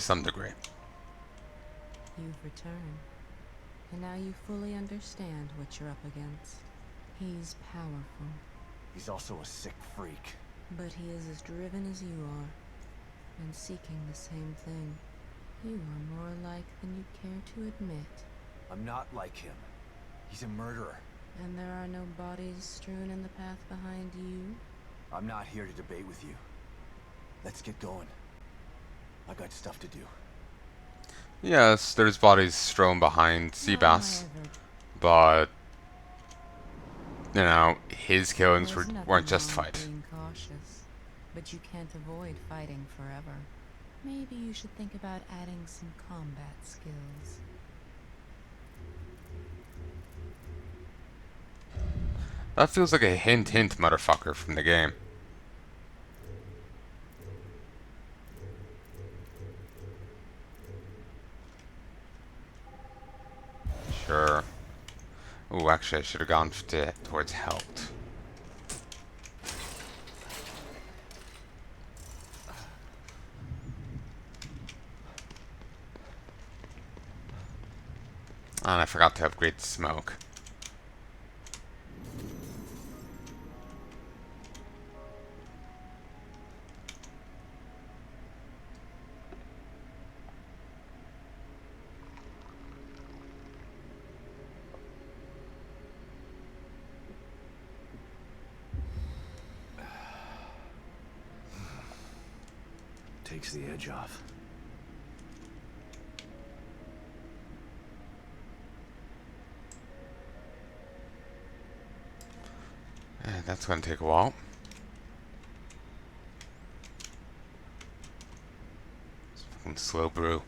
some degree. You've returned, and now you fully understand what you're up against. He's powerful, He's also a sick freak. but he is as driven as you are, and seeking the same thing. You are more alike than you care to admit. I'm not like him. He's a murderer. And there are no bodies strewn in the path behind you? I'm not here to debate with you. Let's get going. I got stuff to do. Yes, there's bodies strewn behind Seabass, However, but you know, his killings there's nothing weren't wrong justified. with being cautious, but you can't avoid fighting forever. Maybe you should think about adding some combat skills. That feels like a hint, motherfucker from the game. Sure. Ooh, actually, I should have gone towards health. And I forgot to upgrade the smoke. Takes the edge off. And that's gonna take a while. It's fucking slow brew.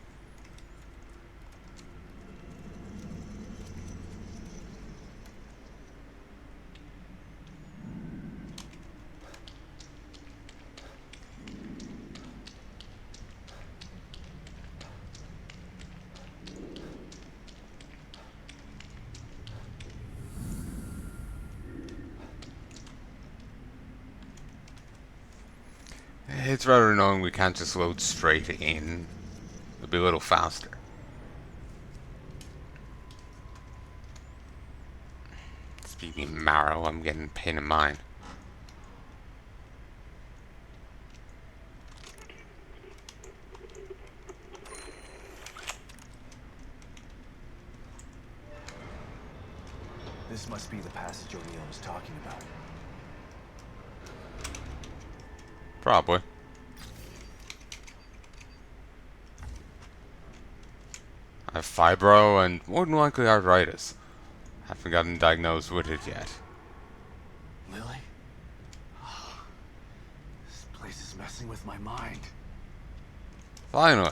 It's rather annoying we can't just load straight in. It'll be a little faster. Speaking of Marrow, I'm getting a pain in mine. This must be the passage O'Neill was talking about. Probably. I have fibro and more than likely arthritis. Haven't gotten diagnosed with it yet. Lily? This place is messing with my mind. Finally.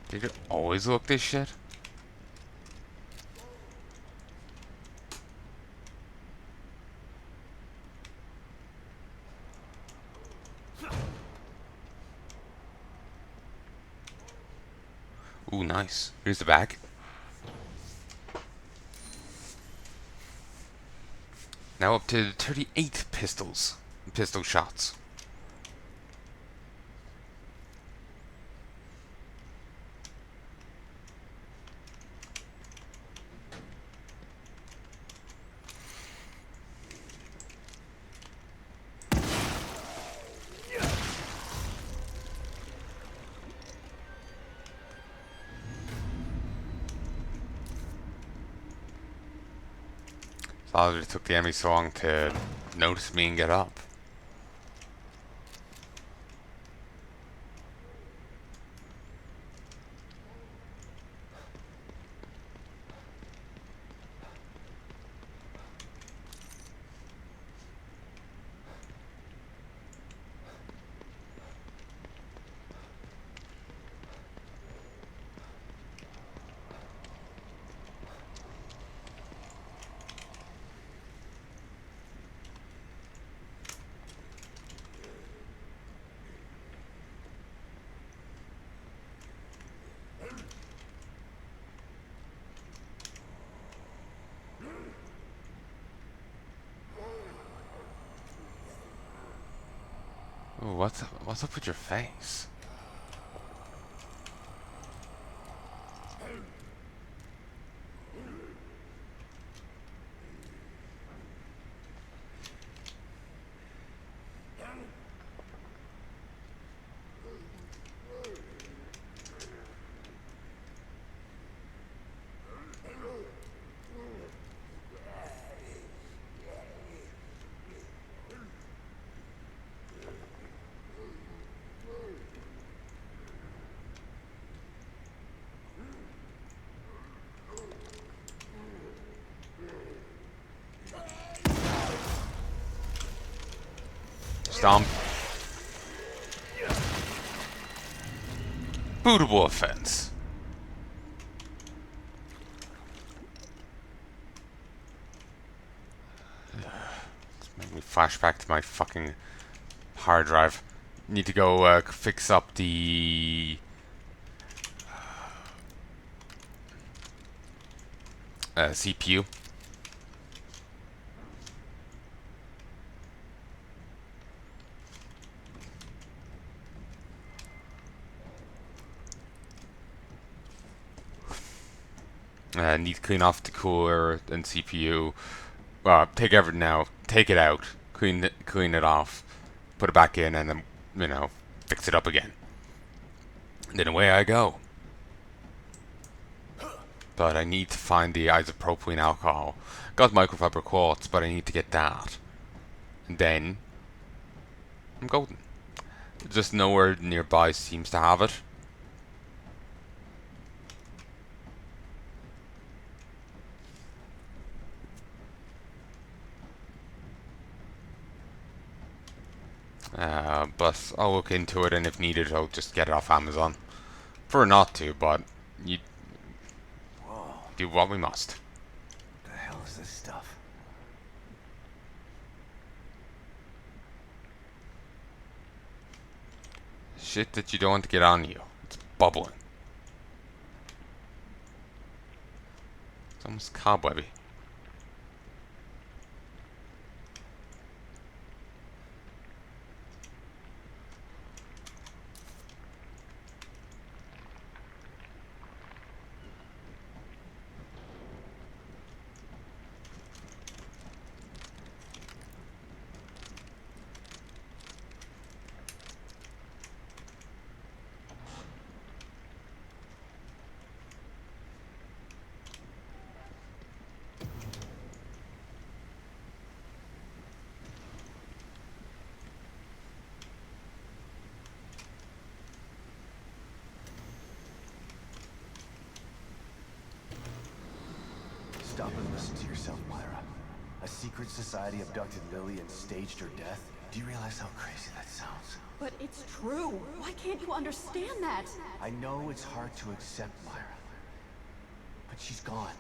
Did it always look this shit? Ooh, nice. Here's the bag. Now up to 38 pistol shots. Thought it took the enemy so long to notice me and get up. Oh, what's up with your face? Stomp. Bootable offense. Make me flash back to my fucking hard drive. Need to go fix up the CPU. Need to clean off the cooler and CPU. Take everything now. Take it out. Clean it off. Put it back in, and then fix it up again. And then away I go. But I need to find the isopropylene alcohol. Got microfiber quartz, but I need to get that. And then I'm golden. Just nowhere nearby seems to have it. But I'll look into it, and if needed, I'll just get it off Amazon. Prefer not to, but you Whoa, do what we must. what the hell is this stuff? Shit that you don't want to get on you. It's bubbling. It's almost cobwebby. Stop and listen to yourself, Myra. A secret society abducted Lily and staged her death? Do you realize how crazy that sounds? But it's true. Why can't you understand that? I know it's hard to accept, Myra. But she's gone.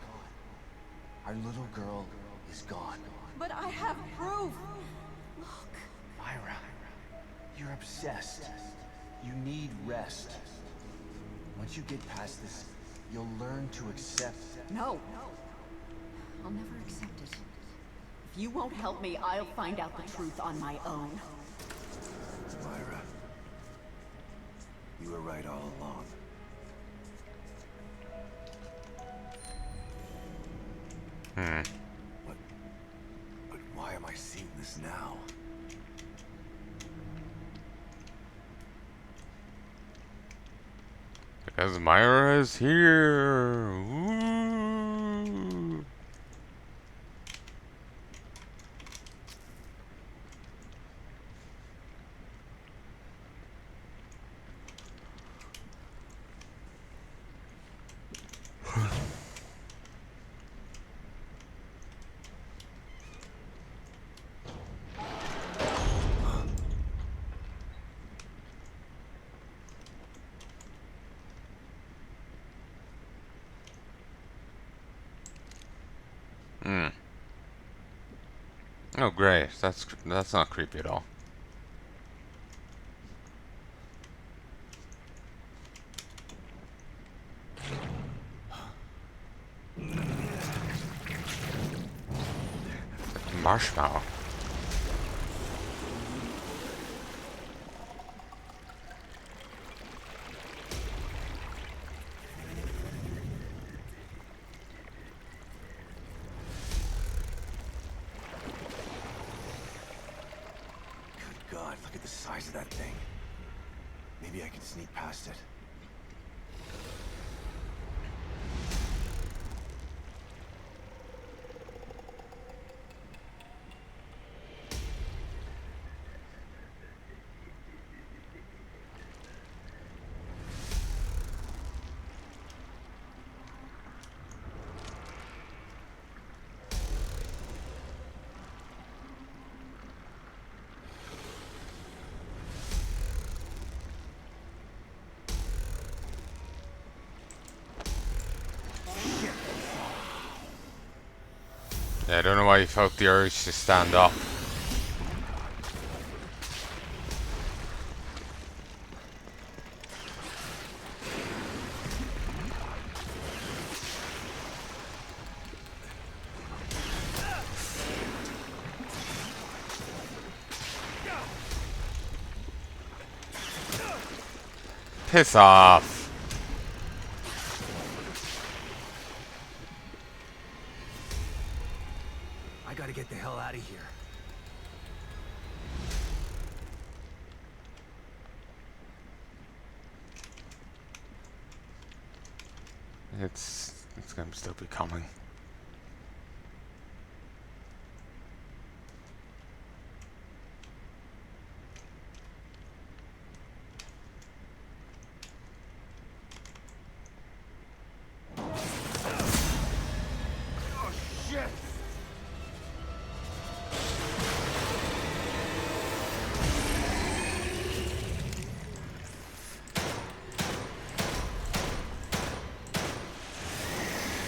Our little girl is gone. But I have proof. Look. Myra, you're obsessed. You need rest. Once you get past this, you'll learn to accept. No. I'll never accept it. If you won't help me, I'll find out the truth on my own. Myra, you were right all along. But why am I seeing this now? Because Myra is here. Ooh. Oh, great. That's not creepy at all. Marshmallow. god, look at the size of that thing. Maybe I can sneak past it. Yeah, I don't know why you felt the urge to stand up. Piss off. I gotta get the hell out of here. It's gonna still be coming. Oh shit!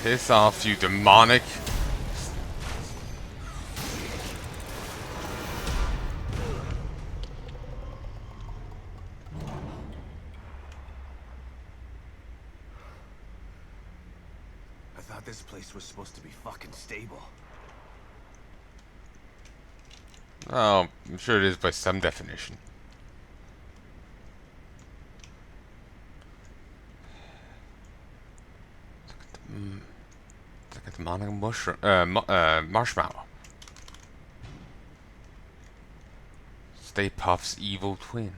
Piss off, you demonic. I thought this place was supposed to be fucking stable. Oh, I'm sure it is by some definition. It's like a demonic mushroom, marshmallow. Stay Puft's evil twin,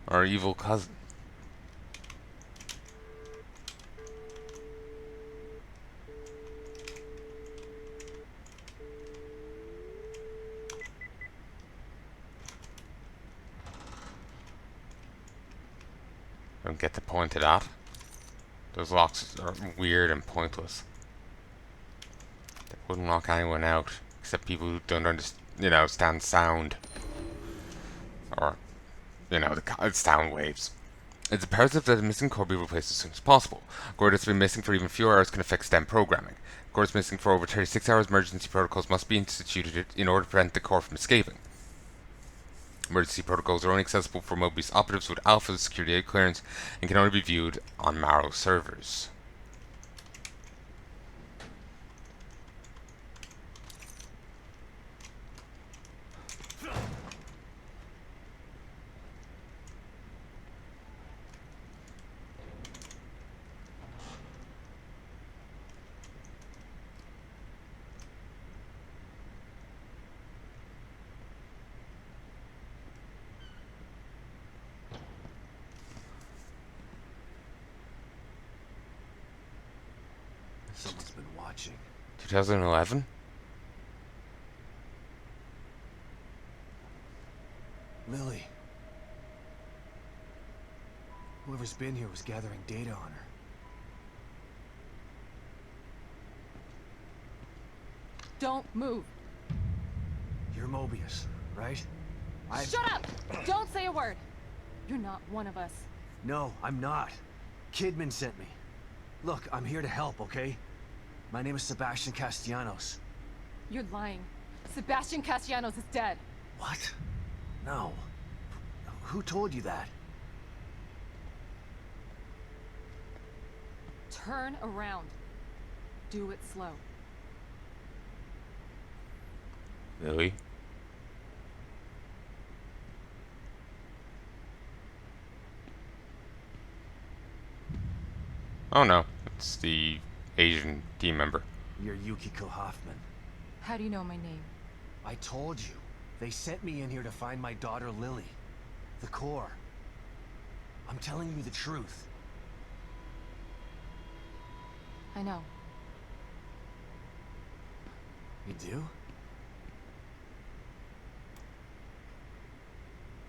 or evil cousin. Don't get the point of that. Those locks are weird and pointless. They wouldn't lock anyone out, except people who don't understand sound. Or, the sound waves. It's imperative that the missing core be replaced as soon as possible. Core that's been missing for even fewer hours can affect STEM programming. Core that's missing for over 36 hours, emergency protocols must be instituted in order to prevent the core from escaping. Emergency protocols are only accessible for Mobius operatives with Alpha Security clearance and can only be viewed on Marrow servers. Someone's been watching. 2011? Lily. Whoever's been here was gathering data on her. Don't move. You're Mobius, right? Shut up! Don't say a word. You're not one of us. No, I'm not. Kidman sent me. Look, I'm here to help, okay? My name is Sebastian Castellanos. You're lying. Sebastian Castellanos is dead. What? No. Who told you that? Turn around. Do it slow. Really? Oh no, it's the Asian team member. You're Yukiko Hoffman. How do you know my name? I told you. They sent me in here to find my daughter Lily. The core. I'm telling you the truth. I know. You do?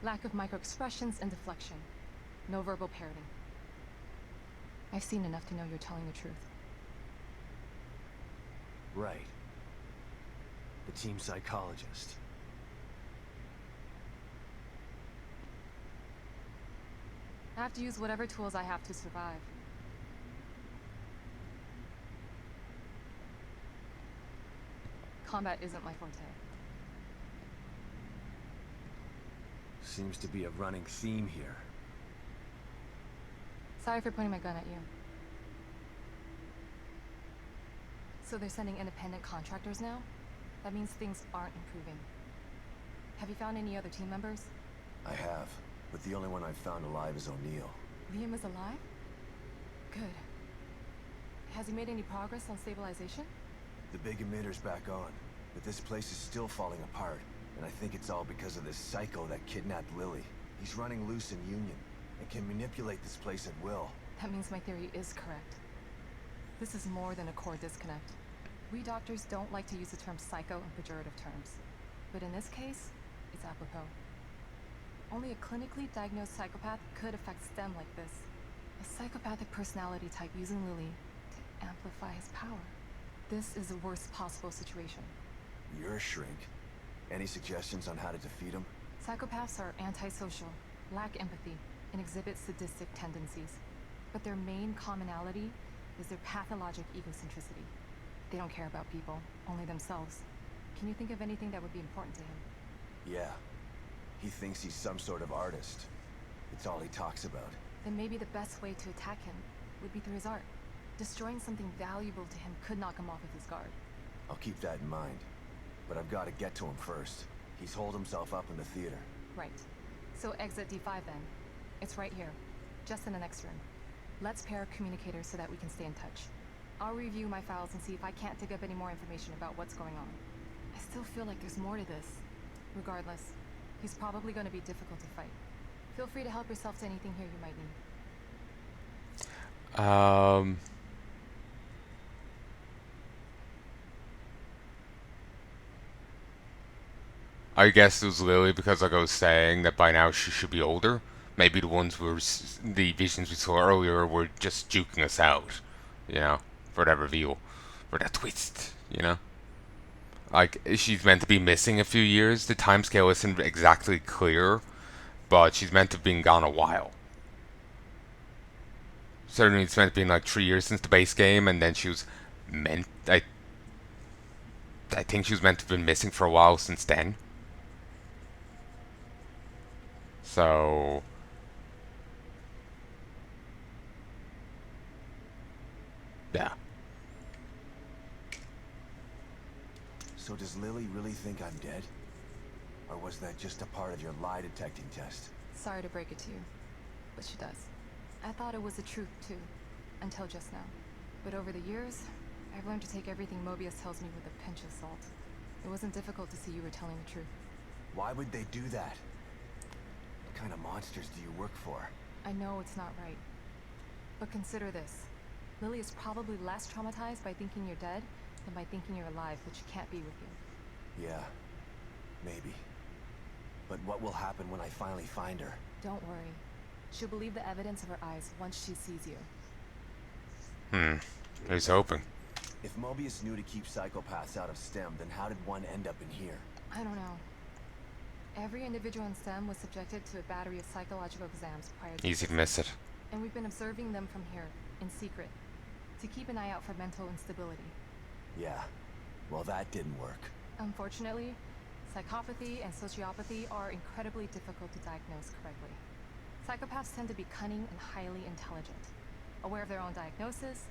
Lack of micro-expressions and deflection. No verbal parroting. I've seen enough to know you're telling the truth. Right. The team psychologist. I have to use whatever tools I have to survive. Combat isn't my forte. Seems to be a running theme here. Sorry for pointing my gun at you. So they're sending independent contractors now? That means things aren't improving. Have you found any other team members? I have, but the only one I've found alive is O'Neill. Liam is alive? Good. Has he made any progress on stabilization? The big emitter's back on, but this place is still falling apart, and I think it's all because of this psycho that kidnapped Lily. He's running loose in Union, and can manipulate this place at will. That means my theory is correct. This is more than a core disconnect. We doctors don't like to use the term psycho in pejorative terms, but in this case, it's apropos. Only a clinically diagnosed psychopath could affect STEM like this. A psychopathic personality type using Lily to amplify his power. This is the worst possible situation. You're a shrink. Any suggestions on how to defeat him? Psychopaths are antisocial, lack empathy, and exhibit sadistic tendencies. But their main commonality is their pathologic egocentricity. They don't care about people, only themselves. Can you think of anything that would be important to him? Yeah. He thinks he's some sort of artist. It's all he talks about. Then maybe the best way to attack him would be through his art. Destroying something valuable to him could knock him off of his guard. I'll keep that in mind. But I've got to get to him first. He's holed himself up in the theater. Right. So exit D5 then. It's right here, just in the next room. Let's pair communicators so that we can stay in touch. I'll review my files and see if I can't dig up any more information about what's going on. I still feel like there's more to this. Regardless, he's probably going to be difficult to fight. Feel free to help yourself to anything here you might need. I guess it was Lily because, like I was saying, that by now she should be older. Maybe the ones the visions we saw earlier were just juking us out, you know, for that reveal, for that twist, you know. Like, she's meant to be missing a few years. The timescale isn't exactly clear, but she's meant to have been gone a while. Certainly, it's meant to be like 3 years since the base game, and then she was meant. I think she was meant to have been missing for a while since then. So. Yeah. So does Lily really think I'm dead? Or was that just a part of your lie detecting test? Sorry to break it to you, but she does. I thought it was the truth too, until just now. But over the years, I've learned to take everything Mobius tells me with a pinch of salt. It wasn't difficult to see you were telling the truth. Why would they do that? What kind of monsters do you work for? I know it's not right. But consider this. Lily is probably less traumatized by thinking you're dead than by thinking you're alive, but she can't be with you. Yeah, maybe. But what will happen when I finally find her? Don't worry. She'll believe the evidence of her eyes once she sees you. He's hoping. If Mobius knew to keep psychopaths out of STEM, then how did one end up in here? I don't know. Every individual in STEM was subjected to a battery of psychological exams prior to Easy to miss it. And we've been observing them from here, in secret, to keep an eye out for mental instability. Yeah, well that didn't work. Unfortunately, psychopathy and sociopathy are incredibly difficult to diagnose correctly. Psychopaths tend to be cunning and highly intelligent. Aware of their own diagnosis,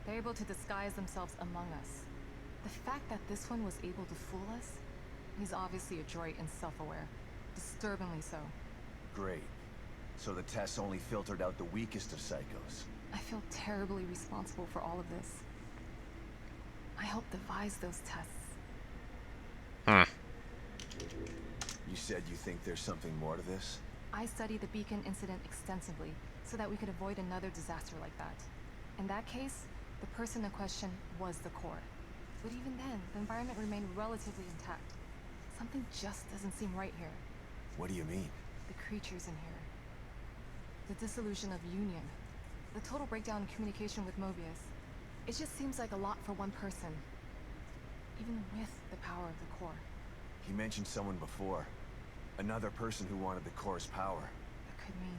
they're able to disguise themselves among us. The fact that this one was able to fool us, he's obviously adroit and self-aware. Disturbingly so. Great. So the tests only filtered out the weakest of psychos. I feel terribly responsible for all of this. I helped devise those tests. You said you think there's something more to this? I studied the beacon incident extensively so that we could avoid another disaster like that. In that case, the person in question was the core. But even then, the environment remained relatively intact. Something just doesn't seem right here. What do you mean? The creatures in here. The dissolution of Union. The total breakdown in communication with Mobius. It just seems like a lot for one person. Even with the power of the core. He mentioned someone before. Another person who wanted the core's power. That could mean...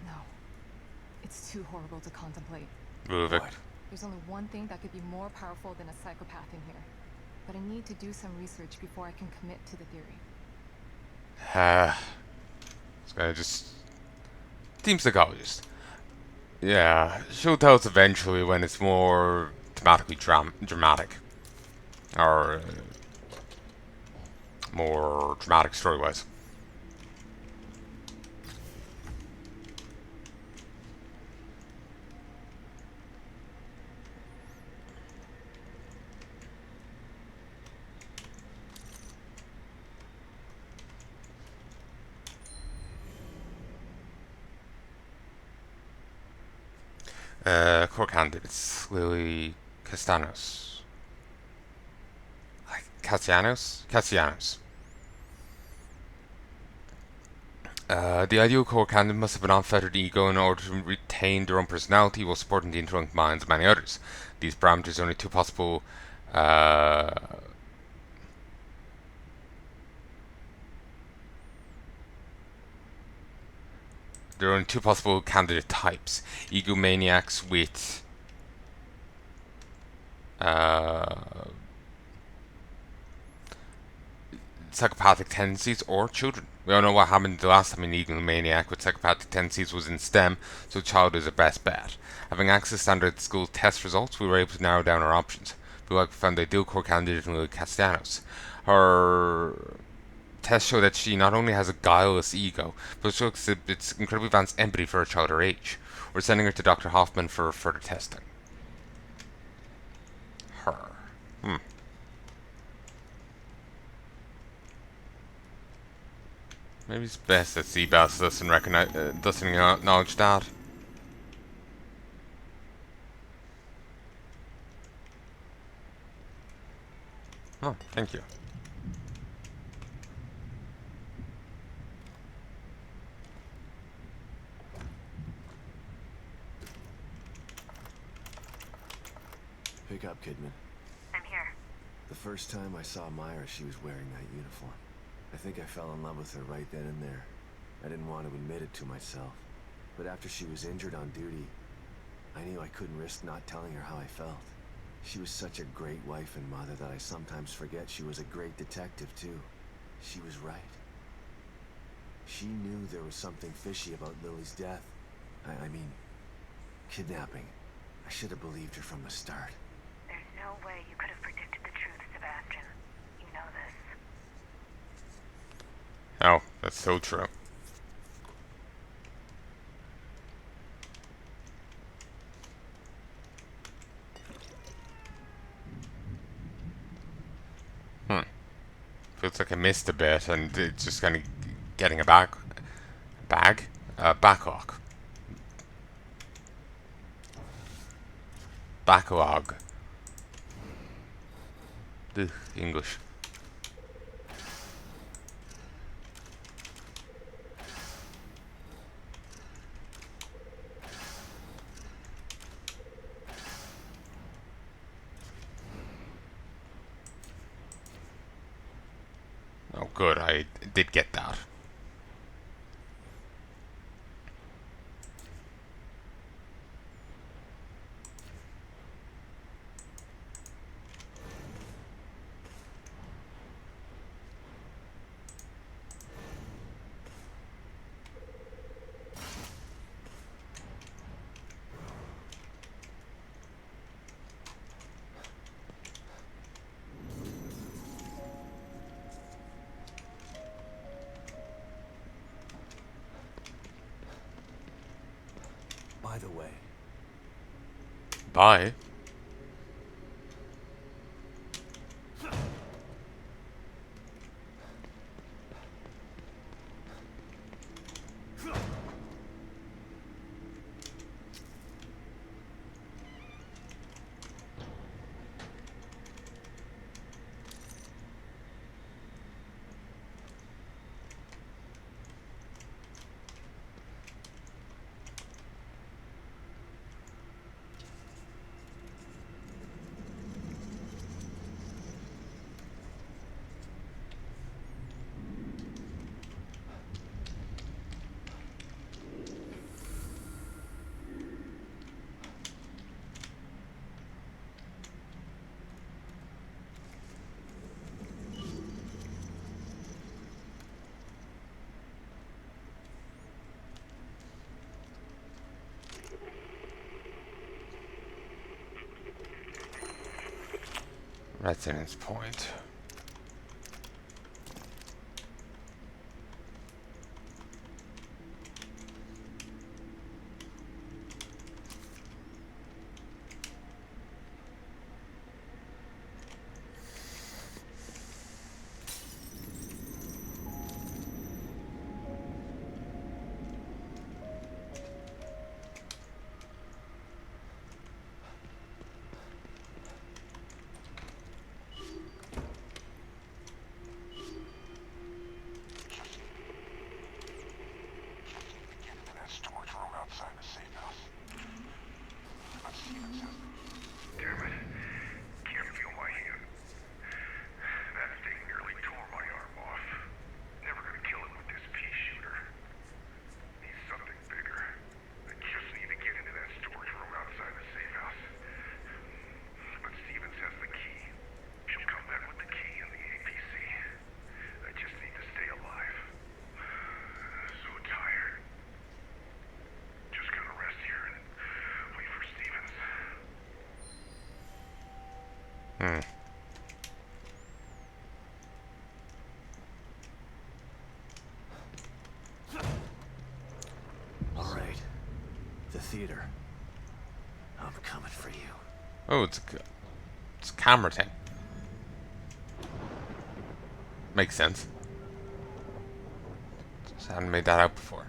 No. It's too horrible to contemplate. Move it. What? There's only one thing that could be more powerful than a psychopath in here. But I need to do some research before I can commit to the theory. This guy just... Team psychologist. Yeah, she'll tell us eventually when it's more thematically dramatic. Or... more dramatic story-wise. Core candidates, Lily Castanos. Castellanos? Castellanos. The ideal core candidate must have an unfettered ego in order to retain their own personality while supporting the interlinked minds of many others. These parameters are only two possible there are only two possible candidate types. Egomaniacs with psychopathic tendencies, or children. We all know what happened the last time an egomaniac with psychopathic tendencies was in STEM, so child is our best bet. Having access to standard school test results, we were able to narrow down our options. We found the ideal core candidate in Lily Castellanos. Her tests show that she not only has a guileless ego, but also exhibits incredibly advanced empathy for a child her age. We're sending her to Dr. Hoffman for further testing. Her. Maybe it's best that Seabass doesn't recognize, doesn't acknowledge that. Oh, thank you. Pick up, Kidman. I'm here. The first time I saw Myra, she was wearing that uniform. I think I fell in love with her right then and there. I didn't want to admit it to myself. But after she was injured on duty, I knew I couldn't risk not telling her how I felt. She was such a great wife and mother that I sometimes forget she was a great detective, too. She was right. She knew there was something fishy about Lily's death. I mean, kidnapping. I should have believed her from the start. There's no way you could have predicted the truth, Sebastian. You know this. Oh, that's so true. Feels like I missed a bit, and it's just kind of getting a backlog. Ugh, English. Oh, good. I did get that. By the way, Bye. That's in its point. Damn it. Can't feel my hand. That thing nearly tore my arm off. Never gonna kill it with this pea shooter. Needs something bigger. I just need to get into that storage room outside the safe house. But Stevens has the key. She'll come back with the key and the APC. I just need to stay alive. So tired. Just gonna rest here and wait for Stevens. All right. The theater. I'm coming for you. Oh, it's a camera thing. Makes sense. Just haven't made that out before.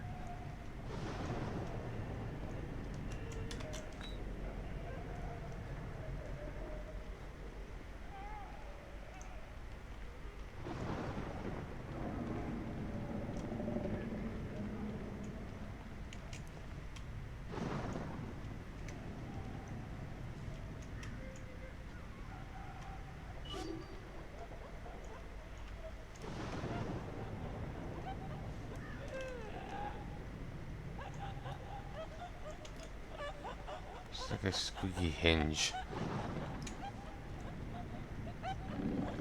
It's like a squeaky hinge.